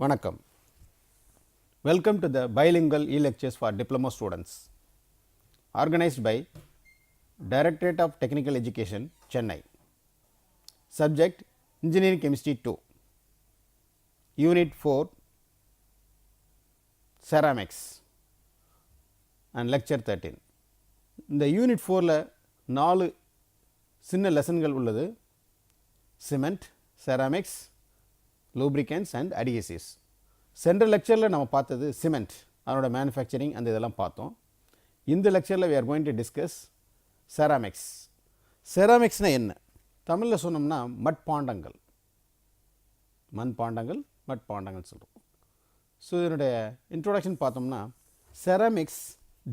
வணக்கம். Welcome to the bilingual e-lectures for diploma students organized by Directorate of Technical Education, Chennai. Subject Engineering Chemistry 2, Unit 4, Ceramics and Lecture 13. இந்த Unit 4ல 4 சின்ன லெசன்கள் உள்ளது. Cement, Ceramics, lubricants and adhesives. சென்ற லெக்சரில் நம்ம பார்த்தது cement, அதனோட manufacturing அந்த இதெல்லாம் பார்த்தோம். இந்த லெக்சரில் we are going to discuss ceramics. செராமிக்ஸ்னால் என்ன? தமிழில் சொன்னோம்னா மட்பாண்டங்கள், மண்பாண்டங்கள், மட்பாண்டங்கள் சொல்கிறோம். ஸோ இதனுடைய இன்ட்ரோடக்ஷன் பார்த்தோம்னா ceramics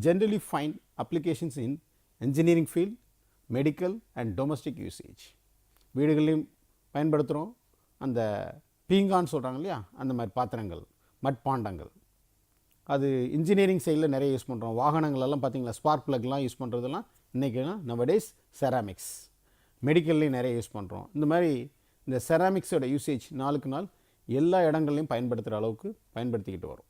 generally find applications in engineering field, medical and domestic usage. வீடுகளையும் பயன்படுத்துகிறோம். அந்த பீங்கான்னு சொல்கிறாங்க இல்லையா, அந்த மாதிரி பாத்திரங்கள், மட்பாண்டங்கள், அது இன்ஜினியரிங் சைடில் நிறைய யூஸ் பண்ணுறோம். வாகனங்களெல்லாம் பார்த்தீங்களா, ஸ்பார்க் ப்ளக்லாம் யூஸ் பண்ணுறதெல்லாம் இன்றைக்கெல்லாம் நவடேஸ் செராமிக்ஸ். மெடிக்கல்லையும் நிறைய யூஸ் பண்ணுறோம். இந்த மாதிரி இந்த செராமிக்ஸோட யூசேஜ் நாளுக்கு நாள் எல்லா இடங்கள்லையும் பயன்படுத்துகிற அளவுக்கு பயன்படுத்திக்கிட்டு வரும்.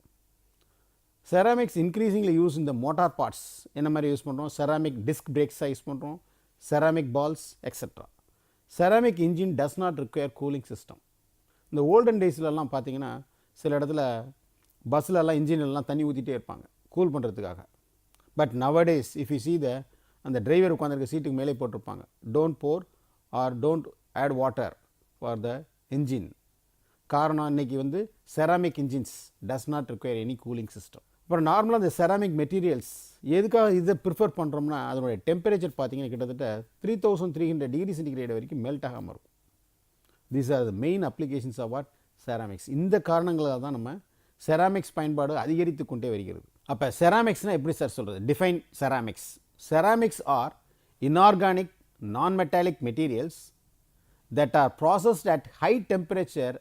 செராமிக்ஸ் இன்க்ரீசிங்லி யூஸ் இந்த மோட்டார் பார்ட்ஸ். என்ன மாதிரி யூஸ் பண்ணுறோம்? செராமிக் டிஸ்க் பிரேக்ஸாக யூஸ் பண்ணுறோம், ceramic balls etcetera. Ceramic engine does not require cooling system. இந்த ஓல்டன் டேஸ்லலாம் பார்த்தீங்கன்னா சில இடத்துல பஸ்லலாம் இன்ஜின்லாம் தண்ணி ஊற்றிட்டே இருப்பாங்க கூல் பண்ணுறதுக்காக. But nowadays if you see அந்த டிரைவர் உட்காந்துருக்க சீட்டுக்கு மேலே போட்டிருப்பாங்க, don't pour or don't add water for the engine. காரணம் இன்றைக்கி ceramic engines does not require any cooling system. அப்புறம் நார்மலாக இந்த செராமிக் மெட்டீரியல்ஸ் எதுக்காக இதை ப்ரிஃபர் பண்ணுறோம்னா அதனுடைய டெம்பரேச்சர் பார்த்தீங்கன்னா கிட்டத்தட்ட 3300 டிகிரி சென்டிகிரேட் வரைக்கும் மெல்ட் ஆகாமல் இருக்கும். These are the main applications of what? Ceramics. இந்த காரணங்களால் தான் நம்ம செராமிக்ஸ் பயன்பாடு அதிகரித்து கொண்டே வருகிறது. அப்போ செராமிக்ஸ்னால் எப்படி சார் சொல்கிறது? Define ceramics. Ceramics are inorganic non-metallic materials that are processed at high temperature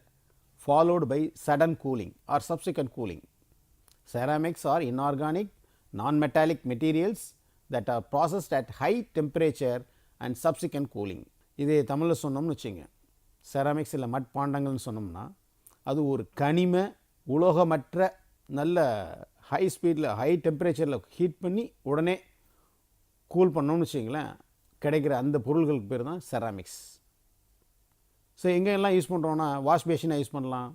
followed by sudden cooling or subsequent cooling. Ceramics are inorganic non-metallic materials that are processed at high temperature and subsequent cooling. இதே தமிழில் சொன்னோம்னு வச்சுங்க, ceramics இல்லை மட்பாண்டங்கள்னு சொன்னோம்னா அது ஒரு கனிம உலோகமற்ற நல்ல high ஸ்பீடில் ஹை டெம்பரேச்சரில் ஹீட் பண்ணி உடனே கூல் பண்ணோம்னு வச்சிங்களேன், கிடைக்கிற அந்த பொருள்களுக்கு பேர் தான் செராமிக்ஸ். ஸோ எங்கெல்லாம் யூஸ் பண்ணுறோன்னா வாஷ் பேஷனாக யூஸ் பண்ணலாம்.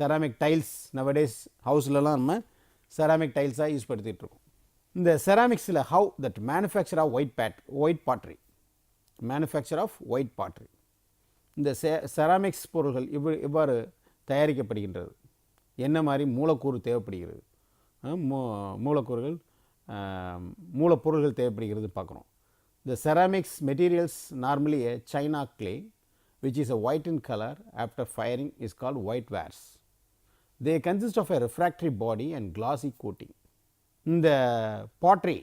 செராமிக் டைல்ஸ் நவடேஸ் ஹவுஸ்லலாம் நம்ம செராமிக் டைல்ஸாக யூஸ் படுத்திகிட்ருக்கோம். இந்த செராமிக்ஸில் how that manufacture of white pottery, manufacture of white pottery. இந்த செராமிக்ஸ் பொருள்கள் எவ்வாறு தயாரிக்கப்படுகின்றது, என்ன மாதிரி மூலக்கூறு தேவைப்படுகிறது, மூலப்பொருள்கள் தேவைப்படுகிறது பார்க்குறோம். The ceramics materials normally a china clay which is a white in color after firing is called white wares. They consist of a refractory body and glossy coating. இந்த பாட்ரி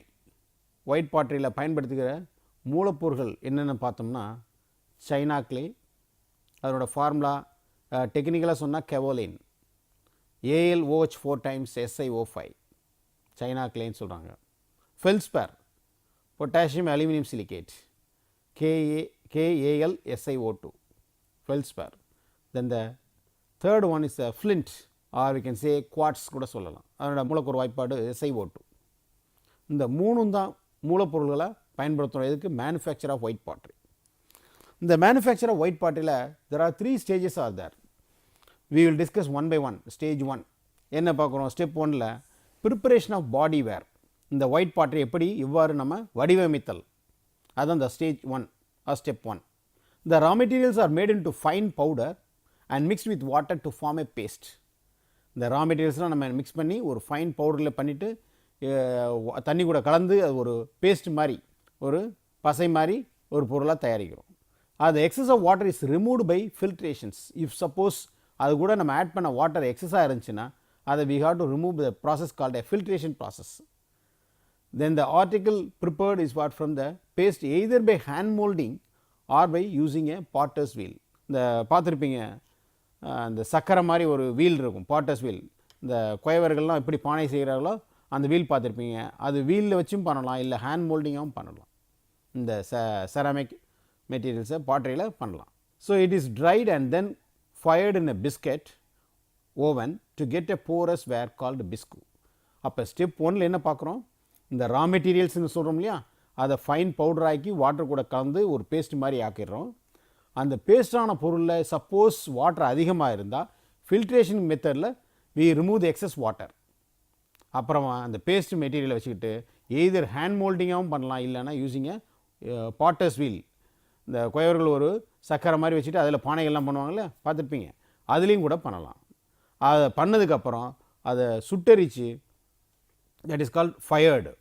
ஒயிட் பாட்ரியில் பயன்படுத்துகிற மூலப்பொருள்கள் என்னென்னு பார்த்தோம்னா சைனா கிளே, அதனோட formula டெக்னிக்கலாக சொன்னால் kaolin, AlOH 4 times SiO5 china கிளேன்னு சொல்கிறாங்க. Feldspar potassium aluminium silicate KAlSiO2 feldspar. Then the third one is flint or we can say quartz கூட சொல்லலாம். அதனோட மூலக்கூறு வாய்ப்பாடு SiO2. இந்த மூணும் தான் மூலப்பொருள்களை பயன்படுத்துகிறோம். எதுக்கு? Manufacture of white pottery. இந்த மேனுஃபேக்சர் ஆஃப் ஒயிட் பாட்ரியில் there are 3 stages are there. We will discuss one by one. Stage 1 என்ன பார்க்குறோம்? ஸ்டெப் 1ல் ப்ரிப்பரேஷன் ஆஃப் பாடி வேர். இந்த ஒயிட் பாட்ரி எப்படி இவ்வாறு நம்ம வடிவமைத்தல், அதுதான் இந்த stage 1 or step 1. The raw materials are made into fine powder and mixed with water to form a paste. இந்த ரா மெட்டீரியல்ஸ்லாம் நம்ம மிக்ஸ் பண்ணி ஒரு ஃபைன் பவுடரில் பண்ணிவிட்டு தண்ணி கூட கலந்து அது ஒரு பேஸ்ட் மாதிரி, ஒரு பசை மாதிரி ஒரு பொருளாக தயாரிக்கிறோம். அது excess of water is removed by filtrations. If suppose அது கூட நம்ம ஆட் பண்ண வாட்டர் எக்ஸஸாக இருந்துச்சுன்னா அதை we have to remove the process called a filtration process. Then the article prepared is what from the paste either by hand moulding or by using a potter's wheel. இந்த பார்த்துருப்பீங்க, இந்த சக்கரை மாதிரி ஒரு வீல் இருக்கும், பாட்டர்ஸ் வீல். இந்த குயவர்கள்லாம் எப்படி பானை செய்கிறாங்களோ அந்த வீல் பார்த்துருப்பீங்க. அது வீலில் வச்சும் பண்ணலாம், இல்லை ஹேண்ட் மோல்டிங்காகவும் பண்ணலாம். இந்த செராமிக் மெட்டீரியல்ஸை பாட்டரியில் பண்ணலாம். So it is dried and then fired in a biscuit oven to get a porous ware called biscuit. அப்போ ஸ்டெப் ஒன்னில் என்ன பார்க்குறோம், இந்த ரா மெட்டீரியல்ஸ்னு சொல்கிறோம் இல்லையா, அதை ஃபைன் பவுடர் ஆக்கி வாட்டர் கூட கலந்து ஒரு பேஸ்ட் மாதிரி ஆக்கிடுறோம். அந்த பேஸ்டான பொருளில் சப்போஸ் வாட்டர் அதிகமாக இருந்தால் ஃபில்ட்ரேஷன் மெத்தடில் we remove the excess water. அப்புறமா அந்த பேஸ்ட் மெட்டீரியலை வச்சுக்கிட்டு எய்தர் ஹேண்ட் மோல்டிங்காகவும் பண்ணலாம், இல்லைனா யூஸிங்க பாட்டர்ஸ் வீல், இந்த குயவர்கள் ஒரு சக்கரை மாதிரி வச்சுட்டு அதில் பானைகள்லாம் பண்ணுவாங்கள்ல பார்த்துருப்பீங்க, அதுலேயும் கூட பண்ணலாம். அதை பண்ணதுக்கப்புறம் அதை சுட்டரித்து, தட் இஸ் கால்ட் ஃபயர்டு,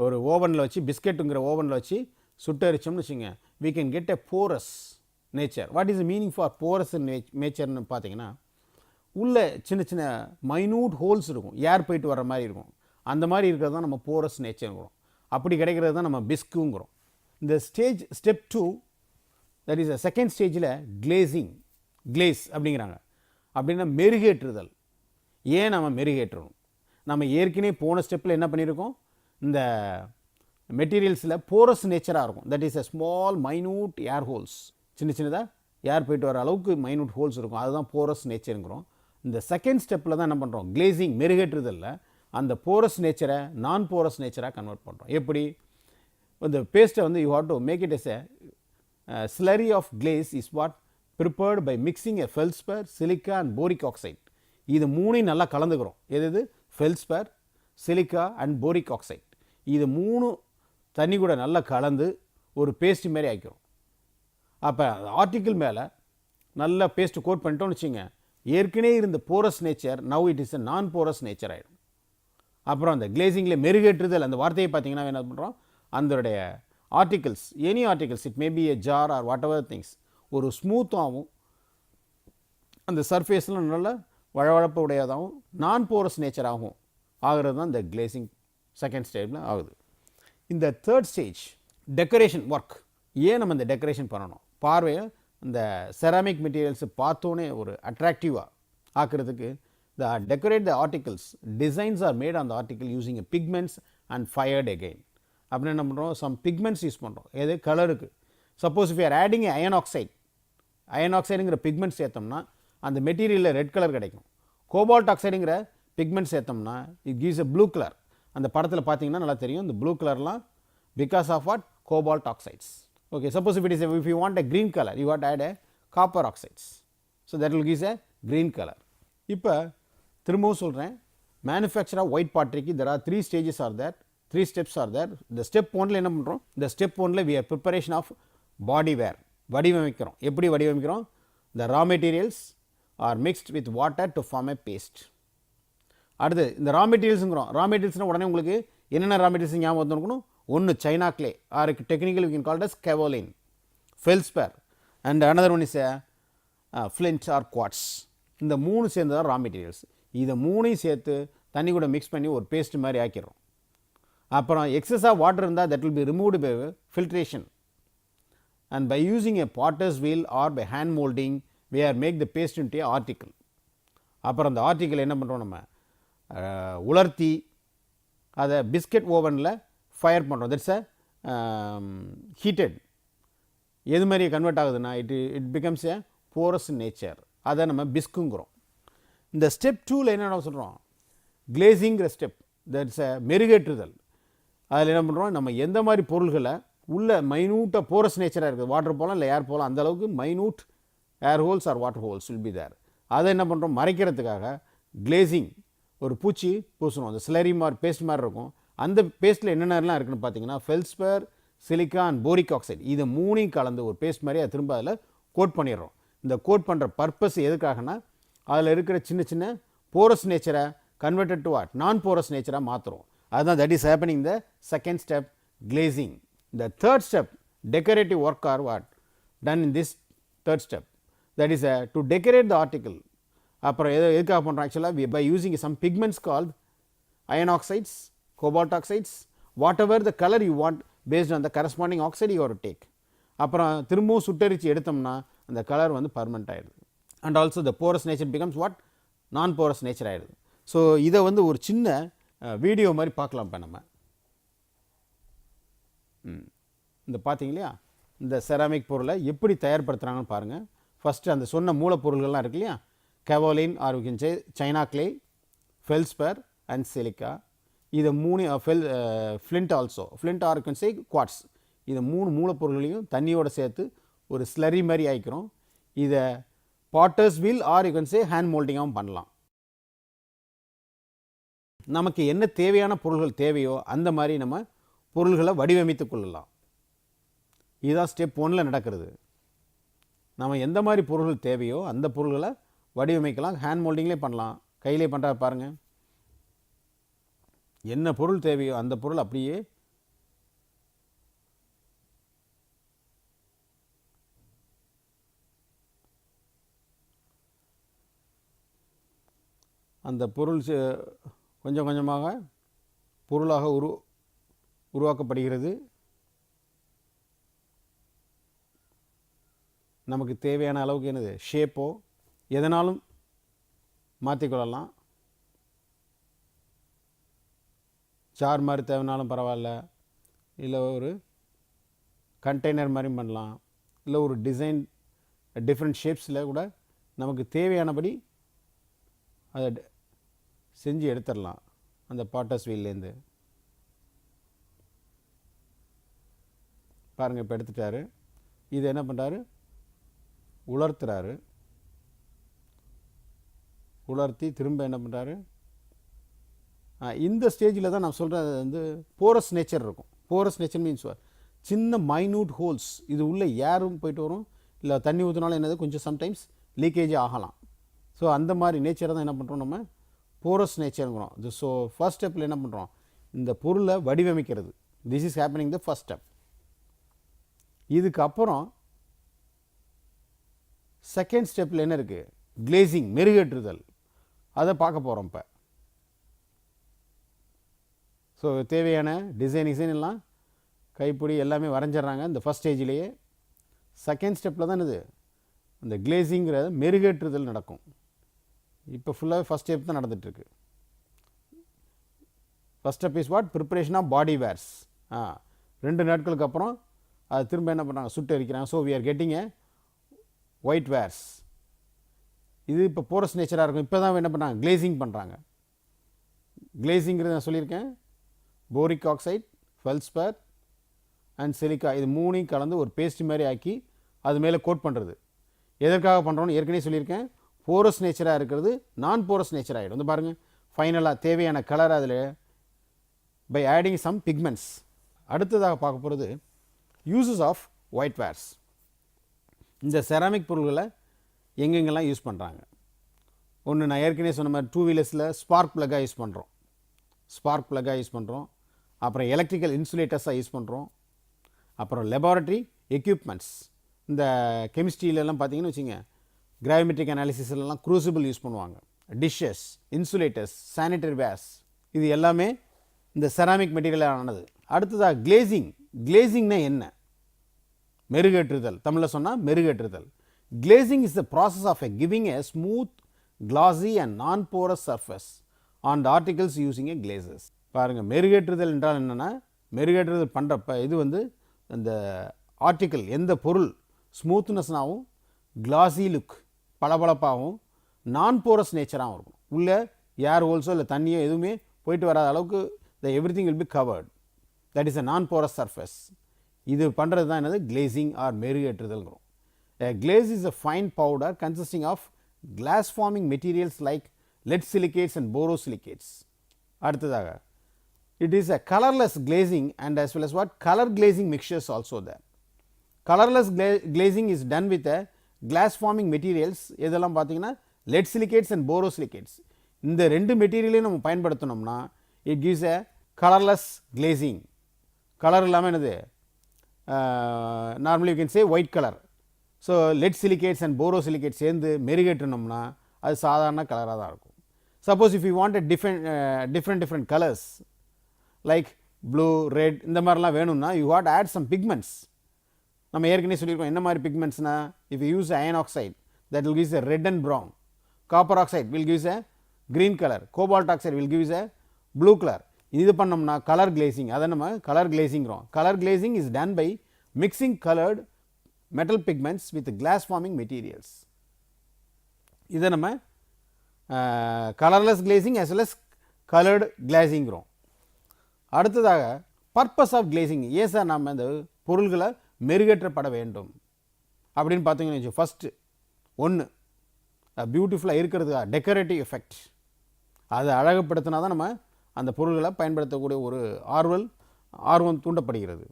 ஒரு ஓவனில் வச்சு பிஸ்கெட்டுங்கிற ஓவனில் வச்சு சுட்டரிச்சோம்னு வச்சுங்க, we can get a porous nature. What is the meaning for porous நேச்சர்னு பார்த்தீங்கன்னா, உள்ள சின்ன சின்ன மைனூட் ஹோல்ஸ் இருக்கும், ஏர் போயிட்டு வர மாதிரி இருக்கும், அந்த மாதிரி இருக்கிறது தான் நம்ம போரஸ் நேச்சருங்கிறோம். அப்படி கிடைக்கிறது தான் நம்ம பிஸ்குங்கிறோம். இந்த ஸ்டெப் 2, தட் இஸ் செகண்ட் ஸ்டேஜில் கிளேசிங், கிளேஸ் அப்படிங்கிறாங்க. அப்படின்னா மெருகேற்றுதல். ஏன் நம்ம மெருகேற்றுறோம், நம்ம ஏற்கனவே போன ஸ்டெப்பில் என்ன பண்ணியிருக்கோம், இந்த மெட்டீரியல்ஸில் போரஸ் நேச்சராக இருக்கும், that is a small minute air holes, சின்ன சின்னதாக ஏர் போயிட்டு வர அளவுக்கு மைனூட் ஹோல்ஸ் இருக்கும், அதுதான் போரஸ் நேச்சருங்கிறோம். இந்த செகண்ட் ஸ்டெப்பில் தான் என்ன பண்ணுறோம், கிளேசிங் மெருகேற்றுதலில் அந்த போரஸ் நேச்சரை நான் போரஸ் நேச்சராக கன்வெர்ட் பண்ணுறோம். எப்படி, இந்த பேஸ்ட்டை வந்து you have to make it as a slurry of glaze is what prepared by mixing a feldspar, silica and boric oxide. இது மூணையும் நல்லா கலந்துக்கிறோம். எது, feldspar, silica and boric oxide, இது மூணு தண்ணி கூட நல்லா கலந்து ஒரு பேஸ்ட் மாரி ஆக்கிரும். அப்போ ஆர்டிக்கிள் மேலே நல்லா பேஸ்ட்டு கோட் பண்ணிட்டோம்னு வச்சுங்க, ஏற்கனவே இருந்த porous nature now it is a நான் போரஸ் நேச்சர் ஆகிடும். அப்புறம் அந்த கிளேசிங்கில் மெருகேற்றுதல் அந்த வார்த்தையை பார்த்தீங்கன்னா என்ன பண்ணுறோம், அதனுடைய articles, any articles, it may be a jar or whatever things, ஒரு ஸ்மூத்தாகவும் அந்த சர்ஃபேஸில் நல்ல வழவழப்பு உடையதாகவும் நான் போரஸ் நேச்சராகவும் ஆகிறது தான் இந்த கிளேசிங் செகண்ட் ஸ்டேஜில் ஆகுது. இந்த தேர்ட் ஸ்டேஜ் டெக்கரேஷன் ஒர்க். ஏன் நம்ம இந்த டெக்கரேஷன் பண்ணணும், பார்வையை இந்த செராமிக் மெட்டீரியல்ஸை பார்த்தோன்னே ஒரு அட்ராக்டிவாக ஆக்கிறதுக்கு the decorate the articles, designs are made on the article using a pigments and fired again. அப்படின்னா என்ன பண்ணுறோம், some pigments யூஸ் பண்ணுறோம். எது, கலருக்கு. Suppose if you are adding a iron oxide, iron ஆக்சைடுங்கிற பிக்மெண்ட் சேர்த்தோம்னா அந்த மெட்டீரியலில் ரெட் கலர் கிடைக்கும். கோபால்ட் ஆக்சைடுங்கிற பிக்மெண்ட் சேர்த்தோம்னா it gives a blue colour. அந்த படத்தில் பார்த்தீங்கன்னா நல்லா தெரியும், இந்த ப்ளூ கலர்லாம் because of what, cobalt oxides. Okay, suppose if you want a green color, you want to add a copper oxides, so that will give a green color. இப்போ திரும்பவும் சொல்கிறேன், மேனுஃபேக்சர் ஆஃப் ஒயிட் பாட்ரிக்கு there are 3 stages are there, 3 steps are there. இந்த step 1ல் என்ன பண்ணுறோம், இந்த step 1ல் we have preparation of body wear, வடிவமைக்கிறோம். எப்படி வடிவமைக்கிறோம், the raw materials are mixed with water to form a paste. அடுத்து இந்த ரா மெட்டீரியல்ஸுங்கிறோம். ரா மெட்டீரியல்ஸ்னால் உடனே உங்களுக்கு என்னென்ன ரா மெட்டீரியல்ஸ் ஞாபகம் வந்துருக்கணும், ஒன்று China clay or technical we can call it as kaolin, feldspar, and another one is a flint or quartz. இந்த மூணு சேர்ந்து தான் ரா மெட்டீரியல்ஸ். இதை மூணையும் சேர்த்து தண்ணி கூட மிக்ஸ் பண்ணி ஒரு பேஸ்ட் மாதிரி ஆக்கிடும். அப்புறம் எக்ஸஸாக வாட்டர் இருந்தால் that will be removed by filtration, and by using a potter's wheel or by hand moulding we are make the paste into a article. அப்புறம் அந்த ஆர்டிக்கிள் என்ன பண்ணுறோம், நம்ம உலர்த்தி அதை பிஸ்கெட் ஓவனில் ஃபயர் பண்ணுறோம். That's a heated. எது மாதிரி கன்வெர்ட் ஆகுதுன்னா it becomes a porous nature. அதை நம்ம பிஸ்குங்கிறோம். இந்த ஸ்டெப் 2ல் என்ன சொல்கிறோம், கிளேசிங்கிற ஸ்டெப், தட்ஸ் அ மெருகேற்றுதல். அதில் என்ன பண்ணுறோம், நம்ம எந்த மாதிரி பொருள்களை உள்ள மைனூட்டாக போரஸ் நேச்சராக இருக்குது, வாட்டர் போகலாம் இல்லை ஏர் போகலாம், அந்தளவுக்கு minute air holes or water holes will be there. அதை என்ன பண்ணுறோம், மறைக்கிறதுக்காக கிளேசிங் ஒரு பூச்சி பூசணும். அந்த ஸ்லரி மாதிரி பேஸ்ட் மாதிரி இருக்கும். அந்த பேஸ்ட்டில் என்னென்னலாம் இருக்குன்னு பார்த்தீங்கன்னா ஃபெல்ஸ்பர், சிலிக்கா அண்ட் போரிக் ஆக்சைடு, இது மூணையும் கலந்து ஒரு பேஸ்ட் மாதிரி அதை திரும்ப அதில் கோட் பண்ணிடுறோம். இந்த கோட் பண்ணுற பர்பஸ் எதுக்காகனா, அதில் இருக்கிற சின்ன சின்ன போரஸ் நேச்சரை converted to what, non porous நேச்சராக மாற்றுறோம். அதுதான் that is happening the second step, glazing. The third step, decorative work or what done in this third step, that is to decorate the article. அப்புறம் எதுக்காக பண்ணுறோம், ஆக்சுவலாக by using some pigments called iron oxides, cobalt oxides, whatever the color you want based on the corresponding oxide you have to take. அப்புறம் திரும்பவும் சுட்டரிச்சு எடுத்தோம்னா அந்த colour வந்து permanent ஆகிடுது. And also the porous nature becomes what, non porous nature ஆகிடுது. So இதை வந்து ஒரு சின்ன வீடியோ மாதிரி பார்க்கலாம். இப்போ நம்ம இந்த பார்த்தீங்க இல்லையா, இந்த செராமிக் பொருளை எப்படி தயார்படுத்துகிறாங்கன்னு பாருங்கள். ஃபஸ்ட்டு அந்த சொன்ன மூலப்பொருள்கள்லாம் இருக்கு இல்லையா, kaolin or we can say china clay, feldspar and silica. இது மூணு flint also, flint or you can say quartz. இது மூணு மூலப்பொருள்களையும் தண்ணியோட சேர்த்து ஒரு ஸ்லரி மாதிரி ஆயிக்கிறோம். இதை potter's wheel or you can say hand மோல்டிங்காகவும் பண்ணலாம். நமக்கு என்ன தேவையான பொருள்கள் தேவையோ அந்த மாதிரி நம்ம பொருள்களை வடிவமைத்து கொள்ளலாம். இதுதான் ஸ்டெப் 1ல் நடக்கிறது. நம்ம எந்த மாதிரி பொருள்கள் தேவையோ அந்த பொருள்களை வடிவமைக்கலாம். ஹேண்ட் மோல்டிங்லேயே பண்ணலாம், கையிலே பண்ணுற பாருங்கள். என்ன பொருள் தேவையோ அந்த பொருள் அப்படியே அந்த பொருள் கொஞ்சம் கொஞ்சமாக பொருளாக உருவாக்கப்படுகிறது. நமக்கு தேவையான அளவுக்கு என்னது ஷேப்போ எதனாலும் மாற்றிக்கொள்ளலாம். ஜார் மாதிரி தேவைனாலும் பரவாயில்ல, இல்லை ஒரு கண்டெய்னர் மாதிரி பண்ணலாம், இல்லை ஒரு டிசைன் டிஃப்ரெண்ட் ஷேப்ஸில் கூட நமக்கு தேவையானபடி அதை செஞ்சு எடுத்துடலாம். அந்த பாட்டர்ஸ் வீல்லேருந்து பாருங்கள், இப்போ எடுத்துட்டாரு. இது என்ன பண்ணுறாரு, உலர்த்துறாரு. உலர்த்தி திரும்ப என்ன பண்ணுறாரு, இந்த ஸ்டேஜில் தான் நான் சொல்கிறது வந்து போரஸ் நேச்சர் இருக்கும். போரஸ் நேச்சர் மீன்ஸ் சின்ன மைன்யூட் ஹோல்ஸ், இது உள்ளே ஏரும் போயிட்டு வரும், இல்லை தண்ணி ஊற்றினாலும் என்னது கொஞ்சம் சம்டைம்ஸ் லீக்கேஜ் ஆகலாம். ஸோ அந்த மாதிரி நேச்சரை தான் என்ன பண்ணுறோம் நம்ம போரஸ் நேச்சருங்கிறோம். ஸோ ஃபர்ஸ்ட் ஸ்டெப்பில் என்ன பண்ணுறோம், இந்த பொருளை வடிவமைக்கிறது. This is happening the first step. இதுக்கப்புறம் செகண்ட் ஸ்டெப்பில் என்ன இருக்குது, கிளேசிங், மெருகேற்றுதல். அதை பார்க்க போகிறோம் இப்போ. ஸோ தேவையான டிசைன் எல்லாம் கைப்பிடி எல்லாமே வரைஞ்சிட்றாங்க இந்த ஃபஸ்ட் ஸ்டேஜிலேயே. செகண்ட் ஸ்டெப்பில் தான் இது இந்த கிளேசிங்கிற மெருகேற்றுதல் நடக்கும். இப்போ ஃபுல்லாக ஃபஸ்ட் ஸ்டெப் தான் நடந்துகிட்ருக்கு. First step is what, preparation of body wares. 2 நாட்களுக்கு அப்புறம் அது திரும்ப என்ன பண்ணுறாங்க, சுட்டு எரிக்கிறாங்க. So we are getting a white wares. இது இப்போ போரஸ் நேச்சராக இருக்கும். இப்போ தான் என்ன பண்ணுறாங்க, கிளேசிங் பண்ணுறாங்க. கிளேசிங்கிறது நான் சொல்லியிருக்கேன், போரிக் ஆக்சைடு, ஃபெல்ஸ்பர் அண்ட் சிலிக்கா, இது மூணையும் கலந்து ஒரு பேஸ்ட் மாதிரி ஆக்கி அது மேலே கோட் பண்ணுறது. எதற்காக பண்ணுறோன்னு ஏற்கனவே சொல்லியிருக்கேன். போரஸ் நேச்சராக இருக்கிறது நான் போரஸ் நேச்சர் ஆகிடும். வந்து பாருங்கள், ஃபைனலாக தேவையான கலர் அதில் பை ஆடிங் சம் பிக்மெண்ட்ஸ். அடுத்ததாக பார்க்க போகிறது யூசஸ் ஆஃப் ஒயிட் வேர்ஸ். இந்த செராமிக் பொருள்களை எங்கெங்கெல்லாம் யூஸ் பண்ணுறாங்க. ஒன்று நான் ஏற்கனவே சொன்ன மாதிரி 2 வீலர்ஸில் ஸ்பார்க் ப்ளக்காக யூஸ் பண்ணுறோம். ஸ்பார்க் ப்ளக்காக யூஸ் பண்ணுறோம். அப்புறம் எலக்ட்ரிக்கல் இன்சுலேட்டர்ஸாக யூஸ் பண்ணுறோம். அப்புறம் லெபார்ட்ரி எக்யூப்மெண்ட்ஸ், இந்த கெமிஸ்ட்ரியிலலாம் பார்த்தீங்கன்னு வச்சுங்க, கிராவிமெட்ரிக் அனாலிசிஸ்லாம் க்ரூசிபிள் யூஸ் பண்ணுவாங்க. டிஷ்ஷஸ், இன்சுலேட்டர்ஸ், சானிட்டரி வேர்ஸ், இது எல்லாமே இந்த செராமிக் மெட்டீரியல் ஆனது. அடுத்ததாக கிளேசிங். கிளேசிங்னா என்ன, மெருகேற்றுதல். தமிழில் சொன்னால் மெருகேற்றுதல். Glazing is the process of giving a smooth, glossy and non-porous surface on the articles using a glazes. பாருங்கள், மெருகேற்றுதல் என்றால் என்னென்னா, மெருகேற்றுதல் பண்ணுறப்ப இது வந்து அந்த ஆர்டிக்கிள் எந்த பொருள் ஸ்மூத்னஸ்னாகவும் கிளாஸி லுக் பளபளப்பாகவும் நான் போரஸ் நேச்சராகவும் இருக்கும். உள்ளே ஏர் ஹோல்ஸோ இல்லை தண்ணியோ எதுவுமே போயிட்டு வராத அளவுக்கு the everything will be covered. That is a non porous surface. இது பண்ணுறது தான் என்னது கிளேசிங் ஆர் மெருகேற்றுதல்ங்கிறோம். Glaze is a fine powder consisting of glass forming materials like lead silicates and borosilicates. அடுத்ததாக it is a colorless glazing and as well as what color glazing mixtures also there. Colorless glazing is done with a glass forming materials. இதெல்லாம் பார்த்தீங்கன்னா lead silicates and borosilicates. இந்த ரெண்டு மெட்டீரியலையும் நம்ம பயன்படுத்தணும்னா it gives a colorless glazing. Colour இல்லாமல் என்னது, normally you can say white color. So lead silicates and borosilicates சேர்ந்து மெருகேற்றணும்னா அது சாதாரண கலராக தான் இருக்கும். Suppose if you want different colours like blue, red, இந்த மாதிரிலாம் வேணும்னா you what add some pigments. நம்ம ஏற்கனவே சொல்லியிருக்கோம் என்ன மாதிரி பிக்மெண்ட்ஸ்னா, if you use iron oxide that will gives a red and brown, copper oxide will gives a green colour, cobalt oxide will gives a blue colour. இது பண்ணோம்னா colour glazing, அதை நம்ம கலர் கிளேசிங்கிறோம். Colour glazing is done by mixing coloured metal pigments with glass forming materials. இதை நம்ம colourless glazing as well as coloured கிளாசிங்கிறோம். அடுத்ததாக purpose of glazing, ஏன் சார் நம்ம இந்த பொருள்களை மெருகேற்றப்பட வேண்டும் அப்படின்னு பார்த்தீங்கன்னு ஃபஸ்ட்டு ஒன்று பியூட்டிஃபுல்லாக இருக்கிறதுக்கா டெக்கரேட்டிவ் எஃபெக்ட், அதை அழகுப்படுத்தினா தான் நம்ம அந்த பொருள்களை பயன்படுத்தக்கூடிய ஒரு ஆர்வம் தூண்டப்படுகிறது.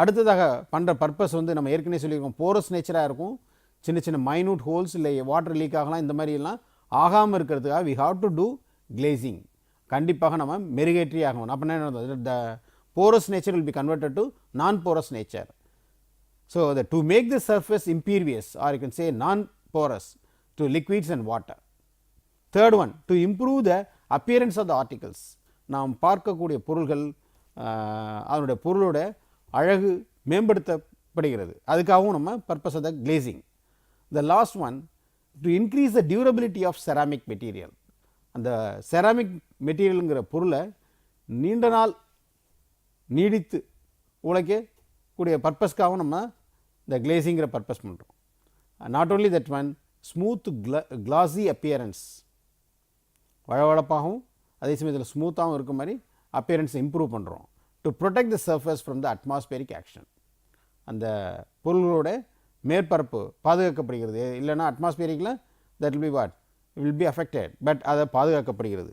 அடுத்ததாக பண்ணுற பர்பஸ் வந்து நம்ம ஏற்கனவே சொல்லியிருக்கோம், போரஸ் நேச்சராக இருக்கும், சின்ன சின்ன மைனூட் ஹோல்ஸ் இல்லை வாட்டர் லீக் ஆகலாம், இந்த மாதிரிலாம் ஆகாமல் இருக்கிறதுக்காக we have to do glazing. கண்டிப்பாக நம்ம மெருகேற்றி ஆகணும். அப்படின்னா the porous nature will be converted to non porous nature. So to make the surface impervious or you can say non porous to liquids and water. Third one, to improve the appearance of the articles. நாம் பார்க்கக்கூடிய பொருள்கள் அதனுடைய பொருளோட அழகு மேம்படுத்தப்படுகிறது, அதுக்காகவும் நம்ம purpose of the glazing. The last one, to increase the durability of ceramic material. அந்த செராமிக் மெட்டீரியலுங்கிற பொருளை நீண்ட நாள் நீடித்து உழைக்கக்கூடிய பர்பஸ்க்காகவும் நம்ம இந்த கிளேசிங்கிற பர்பஸ் பண்ணுறோம். Not only that one, smooth glassy appearance, வழவழப்பாகவும் அதே சமயத்தில் ஸ்மூத்தாகவும் இருக்க மாதிரி அப்பியரன்ஸை இம்ப்ரூவ் பண்ணுறோம். To protect the surface from the atmospheric action. அந்த பொருள்களோட மேற்பரப்பு பாதுகாக்கப்படுகிறது, இல்லைனா அட்மாஸ்பியரிக்கில் that will be what will be affected, but அதை பாதுகாக்கப்படுகிறது.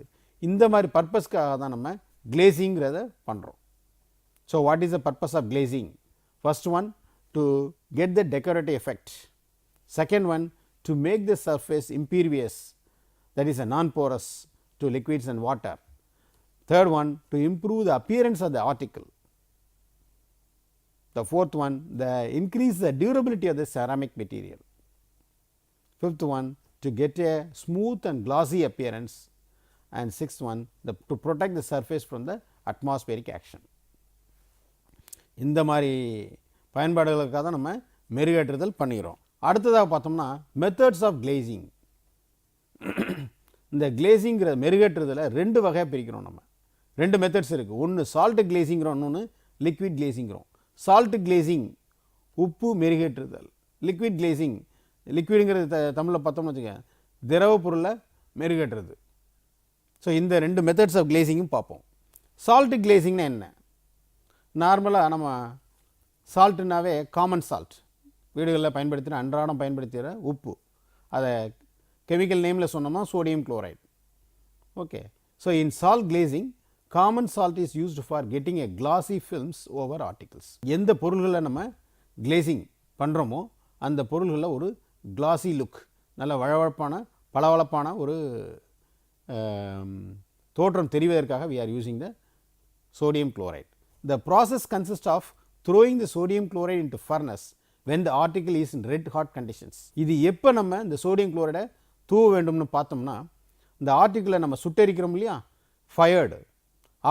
இந்த மாதிரி பர்பஸ்க்காக தான் நம்ம கிளேசிங்கிறத பண்ணுறோம். So what is the purpose of glazing? First one, to get the decorative effect. Second one, to make the surface impervious, that is a non-porous to liquids and water. Third one, to improve the appearance of the article. The fourth one, the increase the durability of the ceramic material. Fifth one, to get a smooth and glossy appearance. And sixth one, to protect the surface from the atmospheric action. இந்த மாதிரி பயன்பாடுகளுக்காக தான் நம்ம மெருகேற்றுதல் பண்ணுகிறோம். அடுத்ததாக பார்த்தோம்னா methods of glazing. இந்த கிளேசிங்கிற மெருகேற்றுதலை ரெண்டு வகையாக பிரிக்கிறோம். நம்ம ரெண்டு மெத்தட்ஸ் இருக்குது. ஒன்று சால்ட் கிளேசிங்கிறோம், இன்னொன்று லிக்விட் கிளேசிங்கிறோம். சால்ட் கிளேசிங் உப்பு மெருகேற்றுதல், லிக்விட் கிளேசிங் லிக்விடுங்கிறது தமிழில் பார்த்தோம்னு வச்சுக்க திரவ பொருளை மெருகேற்றுறது. ஸோ இந்த ரெண்டு மெத்தட்ஸ் ஆஃப் கிளேசிங்கும் பார்ப்போம். சால்ட் கிளேசிங்னா என்ன? நார்மலாக நம்ம சால்ட்டுனாவே காமன் சால்ட், வீடுகளில் பயன்படுத்துகிற அன்றாடம் பயன்படுத்துகிற உப்பு, அதை கெமிக்கல் நேமில் சொன்னோம்னா sodium chloride. Okay, so in salt glazing common salt is used for getting a glassy films over articles. எந்த பொருள்களை நம்ம கிளேசிங் பண்ணுறோமோ அந்த பொருள்களில் ஒரு கிளாசி லுக், நல்ல வழவழப்பான பளபளப்பான ஒரு தோற்றம் தெரிவதற்காக we are using the sodium chloride. The process consists of throwing the sodium chloride into furnace when the article is in red hot conditions. இது எப்போ நம்ம இந்த சோடியம் குளோரைடை தூவ வேண்டும்னு பார்த்தோம்னா, இந்த ஆர்டிக்கிளை நம்ம சுட்டெரிக்கிறோம் இல்லையா, ஃபயர்டு,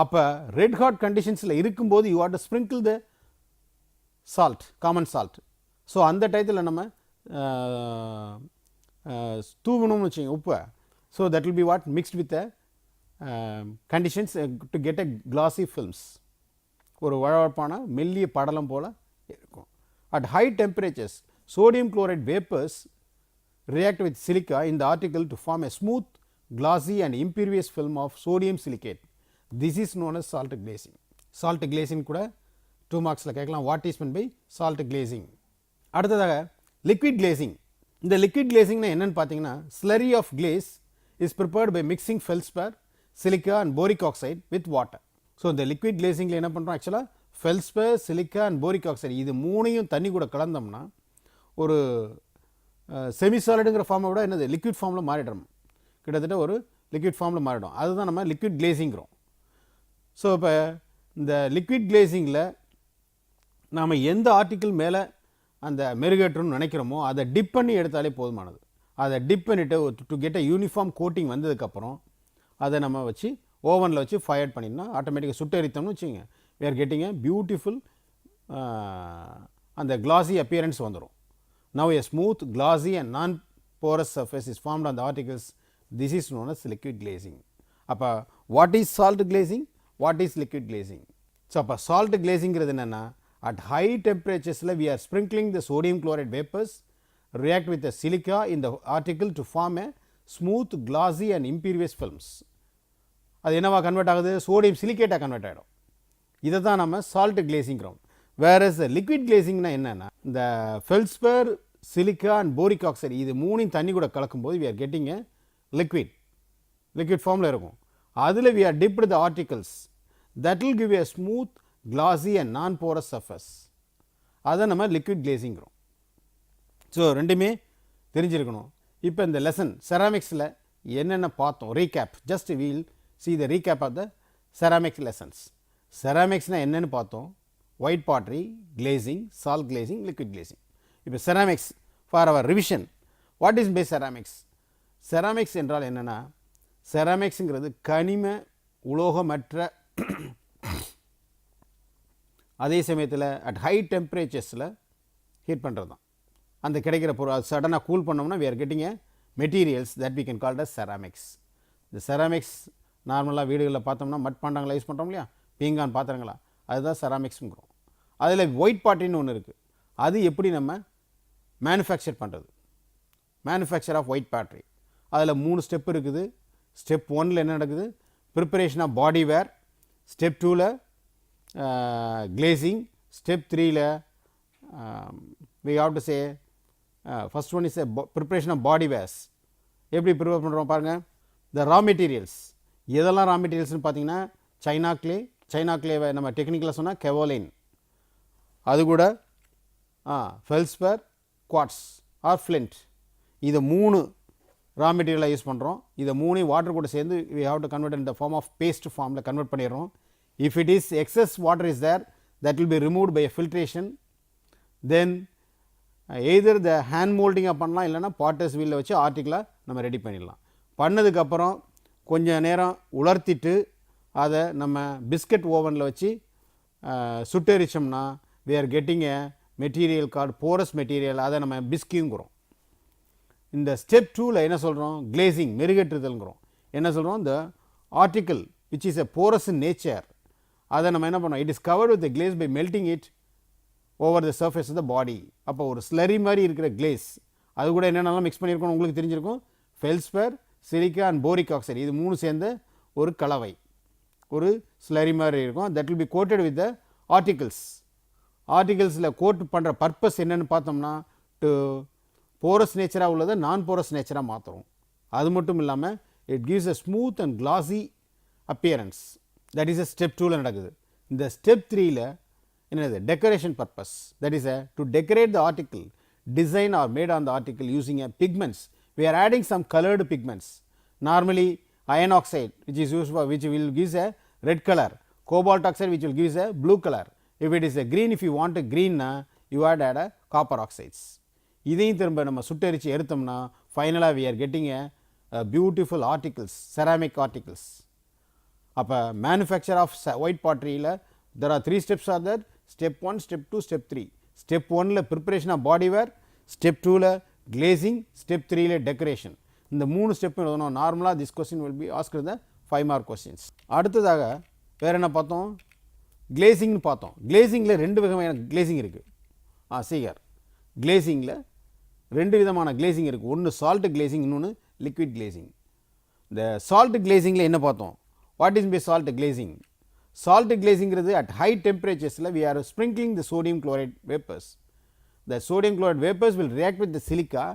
அப்போ ரெட் ஹாட் கண்டிஷன்ஸில் இருக்கும்போது you have to sprinkle the salt, common salt. So அந்த டயத்தில் நம்ம தூவணும்னு வச்சுங்க உப்பை. So that will be what mixed with conditions to get a glassy films, ஒரு வழவழப்பான மெல்லிய படலம் போல் இருக்கும். At high temperatures, sodium chloride vapors react with silica in the article to form a smooth, glossy and impervious film of sodium silicate. This is known as salt glazing. Salt glazing கூட 2 marksல கேட்கலாம், what is meant by salt glazing. அடுத்ததாக liquid glazing. இந்த liquid glazingனா என்னன்னு பார்த்தீங்கன்னா, slurry of glaze is prepared by mixing feldspar, silica and boric oxide with water. So இந்த liquid glazingல என்ன பண்ணுறோம், ஆக்சுவலாக ஃபெல்ஸ்பர், சிலிக்கா அண்ட் போரிக் ஆக்சைடு இது மூணையும் தண்ணி கூட கலந்தோம்னா ஒரு செமி சாலிடுங்கிற ஃபார்மை விட என்னது லிக்விட் ஃபார்மில் மாறிடுறோம், கிட்டத்தட்ட ஒரு லிக்விட் ஃபார்மில் மாறிடும். அதுதான் நம்ம லிக்விட் கிளேசிங்கிறோம். ஸோ இப்போ இந்த லிக்விட் கிளேசிங்கில் நாம் எந்த ஆர்டிக்கிள் மேலே அந்த மெருகேற்றணும்னு நினைக்கிறோமோ அதை டிப் பண்ணி எடுத்தாலே போதுமானது. அதை டிப் பண்ணிவிட்டு to get a uniform coating வந்ததுக்கப்புறம் அதை நம்ம வச்சு ஓவனில் வச்சு ஃபயர்ட் பண்ணிடணும். ஆட்டோமேட்டிக்காக சுட்டெரித்தோம்னு வச்சுங்க, we are getting a beautiful and the glossy appearance vandurum. Now a smooth, glossy and non-porous surface is formed on the articles. This is known as liquid glazing. Appa what is salt glazing? What is liquid glazing? So appa salt glazing ங்கிறது என்னன்னா, at high temperatures we are sprinkling the sodium chloride vapors react with the silica in the article to form a smooth, glossy and impervious films. அது என்னவா convert ஆகுது? Sodium சிலிக்கேட்டாக convert ஆகிடும். இதை தான் நம்ம salt கிளேசிங்கிறோம். Whereas liquid கிளேசிங்னா என்னென்னா, இந்த ஃபெல்ஸ்பர், silica and boric oxide இது மூணையும் தண்ணி கூட கலக்கும்போது we are getting a liquid ஃபார்மில் இருக்கும். அதில் we are dipped the articles that will give a smooth, glossy and non-porous surface. அதை நம்ம லிக்விட் கிளேசிங்கிறோம். ஸோ ரெண்டுமே தெரிஞ்சிருக்கணும். இப்போ இந்த லெசன் செராமிக்ஸில் என்னென்ன பார்த்தோம், recap, just we'll see the recap of the ceramics lessons. செராமிக்ஸ்னால் என்னென்னு பார்த்தோம், white pottery, glazing, salt glazing, liquid glazing. இப்போ ceramics for our revision, what is by ceramics? Ceramics என்றால் என்னென்னா, செராமிக்ஸுங்கிறது கனிம உலோகமற்ற அதே சமயத்தில் அட் ஹை டெம்பரேச்சர்ஸில் ஹீட் பண்ணுறது தான். அந்த கிடைக்கிற பொருள் அது சடனாக கூல் பண்ணோம்னா we are getting a materials that we can call as ceramics. இந்த செராமிக்ஸ் நார்மலாக வீடுகளில் பார்த்தோம்னா மட்பாண்டங்களை யூஸ் பண்ணுறோம் இல்லையா, பீங்கான் பாத்திரங்களா, அதுதான் செராமிக்ஸுங்கிறோம். அதில் ஒயிட் பாட்டின்னு ஒன்று இருக்குது. அது எப்படி நம்ம மேனுஃபேக்சர் பண்ணுறது, மேனுஃபேக்சர் ஆஃப் ஒயிட் பாட்ரி. அதில் 3 ஸ்டெப் இருக்குது. ஸ்டெப் 1ல் என்ன நடக்குது, preparation of body ware. Step 2ல் glazing. Step 3ல we have to say first one is a preparation of body wares. எப்படி ப்ரிப்பேர் பண்ணுறோம் பாருங்கள். the raw materials, எதெல்லாம் ரா மெட்டீரியல்ஸ்னு பார்த்தீங்கன்னா, சைனா கிளேவை நம்ம டெக்னிக்கலாக சொன்னால் கெவோலைன், அது கூட ஃபெல்ஸ்பர், குவாட்ஸ் ஆர் ஃப்ளிண்ட், இதை 3 ரா மெட்டீரியலாக யூஸ் பண்ணுறோம். இதை 3 வாட்டர் கூட சேர்ந்து we have to convert in the form of paste ஃபார்மில் கன்வெர்ட் பண்ணிடுறோம். If it is excess water is there, that will be removed by a filtration. Then either the hand molding பண்ணலாம், இல்லைனா Porter's வீலில் வச்சு ஆர்டிக்கலாக நம்ம ready பண்ணிடலாம். பண்ணதுக்கப்புறம் கொஞ்சம் நேரம் உலர்த்திட்டு அதை நம்ம பிஸ்கட் ஓவனில் வச்சு சுட்டெரிச்சோம்னா we are getting a material called porous material. அதை நம்ம பிஸ்கிங்கிறோம். இந்த ஸ்டெப் 2ல் என்ன சொல்கிறோம், glazing, மெருகேற்றுதல்ங்கிறோம். என்ன சொல்கிறோம், the article which is a porous in nature, அதை நம்ம என்ன பண்ணோம், it is covered with glaze by melting it over the surface of the body. அப்போ ஒரு ஸ்லரி மாதிரி இருக்கிற கிளேஸ், அது கூட என்னென்னலாம் மிக்ஸ் பண்ணியிருக்கோம் உங்களுக்கு தெரிஞ்சிருக்கும். Felspar, silica and boric oxide, இது 3 சேர்ந்த ஒரு கலவை, ஒரு ஸ்லரி மாதிரி இருக்கும். That will be coated with the articles. ஆர்டிகல்ஸில் கோட் பண்ணுற பர்பஸ் என்னென்னு பார்த்தோம்னா, டு போரஸ் நேச்சராக உள்ளதை நான் போரஸ் நேச்சராக மாற்றுறோம். அது மட்டும் இல்லாமல் it gives a smooth and classy appearance. that is a step 2ல நடக்குது. இந்த step 3ல என்னது, decoration purpose, that is to decorate the article, design or made on the article using a pigments. We are adding some colored pigments. Normally iron oxide which is used for, which will gives a red color, cobalt oxide which will gives a blue color. If it is a green, if you want a green, you add a copper oxides. இதையும் திரும்ப நம்ம சுட்டரிச்சு எடுத்தோம்னா ஃபைனலாக we are getting a beautiful articles, ceramic articles. அப்போ manufacture of white பாட்ரியில் there are 3 steps are there. step 1, step 2, step 3. step 1ல் preparation of body ware, step 2ல் glazing, step 3ல் டெக்கரேஷன். இந்த 3 ஸ்டெப் எழுதணும். நார்மலாக this question will be asked the 5 mark questions. அடுத்ததாக வேறு என்ன பார்த்தோம், glazingனு பார்த்தோம். glazingல 2 விதமான glazing இருக்குது. சீகர் glazingல 2 விதமான glazing இருக்குது. ஒன்று சால்ட் glazing, இன்னொன்று லிக்விட் glazing. இந்த சால்ட் glazingல என்ன பார்த்தோம், what is by salt glazing? Salt glazing is at high temperatures we are sprinkling the sodium chloride vapors. The sodium chloride vapors will react with the silica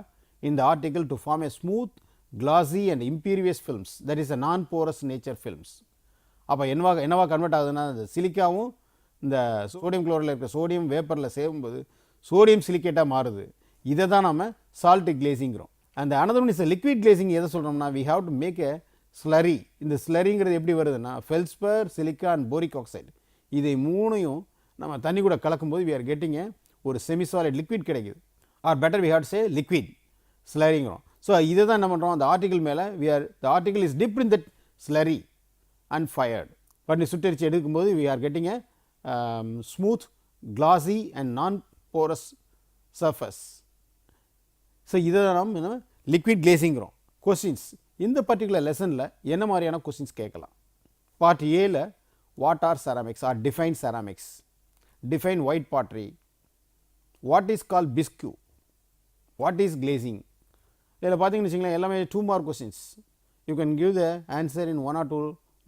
in the article to form a smooth, glossy and impervious films, that is a non-porous nature films. அப்போ என்னவா convert ஆகுதுன்னா, இந்த சிலிக்காவும் இந்த sodium குளோரைடில் இருக்கிற sodium வேப்பரில் சேரும்போது sodium சிலிக்கேட்டாக மாறுது. இதை தான் நம்ம சால்ட் கிளேசிங்கிறோம். அந்த another one is a liquid glazing. எதை சொல்கிறோம்னா, we have to make a slurry. இந்த ஸ்லரிங்கிறது எப்படி வருதுன்னா, felspar, silica and boric oxide, இதை 3ஐயும் நம்ம தண்ணி கூட கலக்கும்போது we are getting ஒரு செமி சாலிட் லிக்விட் கிடைக்குது. Or better we have to say liquid ஸ்லரிங்கிறோம். ஸோ இதை தான் என்ன பண்ணுறோம், அந்த ஆர்டிகல் மேலே the article is dipped in that slurry and fired. பண்ணி சுட்டரிச்சு எடுக்கும்போது we are getting a smooth, glossy and non-porous surface. ஸோ இதை தான் நம்ம லிக்விட் கிளேசிங்கிறோம். கொஸ்டின்ஸ் இந்த பர்டிகுலர் லெசனில் என்ன மாதிரியான கொஸ்டின்ஸ் கேட்கலாம். பார்ட் ஏல what are ceramics or define ceramics, define white pottery, what is call bisque, what is glazing, இதில் பார்த்தீங்கன்னு வச்சுங்களேன் எல்லாமே 2 mark questions. You can give the answer in 1 or 2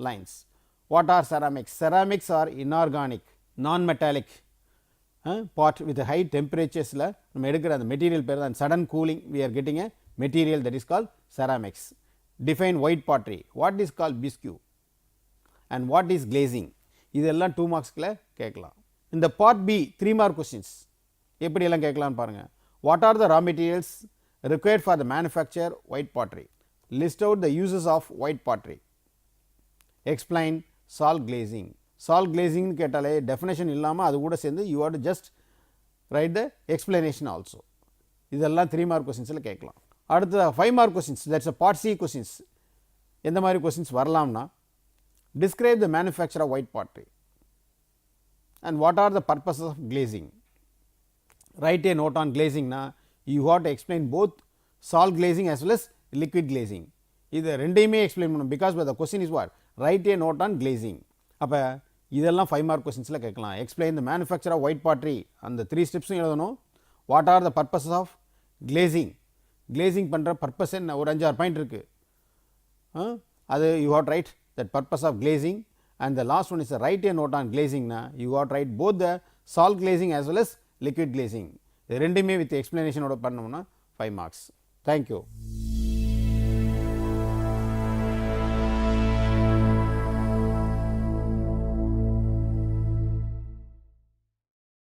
lines. What are ceramics? Ceramics are inorganic, non-metallic part with high temperatures-ல நம்ம எடுக்கிற அந்த material பேர் தான் sudden cooling we are getting a material that is called ceramics. Define white pottery. What is called biscuit and what is glazing? இதெல்லாம் 2 marksல கேட்கலாம். இந்த part B 3 mark questions எப்படி எல்லாம் கேட்கலாம்னு பாருங்க. What are the raw materials required for the manufacture white pottery? List out the uses of white pottery. Explain salt glazing. Salt glazing கேட்டாலே definition இல்லாமல் அது கூட சேர்ந்து you have to just write the explanation also. இதெல்லாம் 3 mark questionsல கேட்கலாம். அடுத்து 5 mark questions, that's a part C questions. எந்த மாதிரி questions வரலாம்னா describe the manufacture of white pottery and what are the purposes of glazing. Write a note on glazing na you have to explain both salt glazing as well as liquid glazing. இது ரெண்டையுமே explain பண்ணணும் because the question is what? Write a note on glazing. அப்போ இதெல்லாம் 5 mark questionsல கேட்கலாம். Explain the manufacture of white pottery அந்த 3 ஸ்டெப்ஸும் எழுதணும். What are the purposes of glazing? glazing பண்ணுற purpose என்ன ஒரு 5-6 பாயிண்ட் இருக்குது. அது you have to write that purpose of glazing and the last one is write a note on glazing na you have to write both the salt glazing as well as liquid glazing. இது ரெண்டுமே with எக்ஸ்பிளனேஷனோட பண்ணோம்னா 5 marks. Thank you.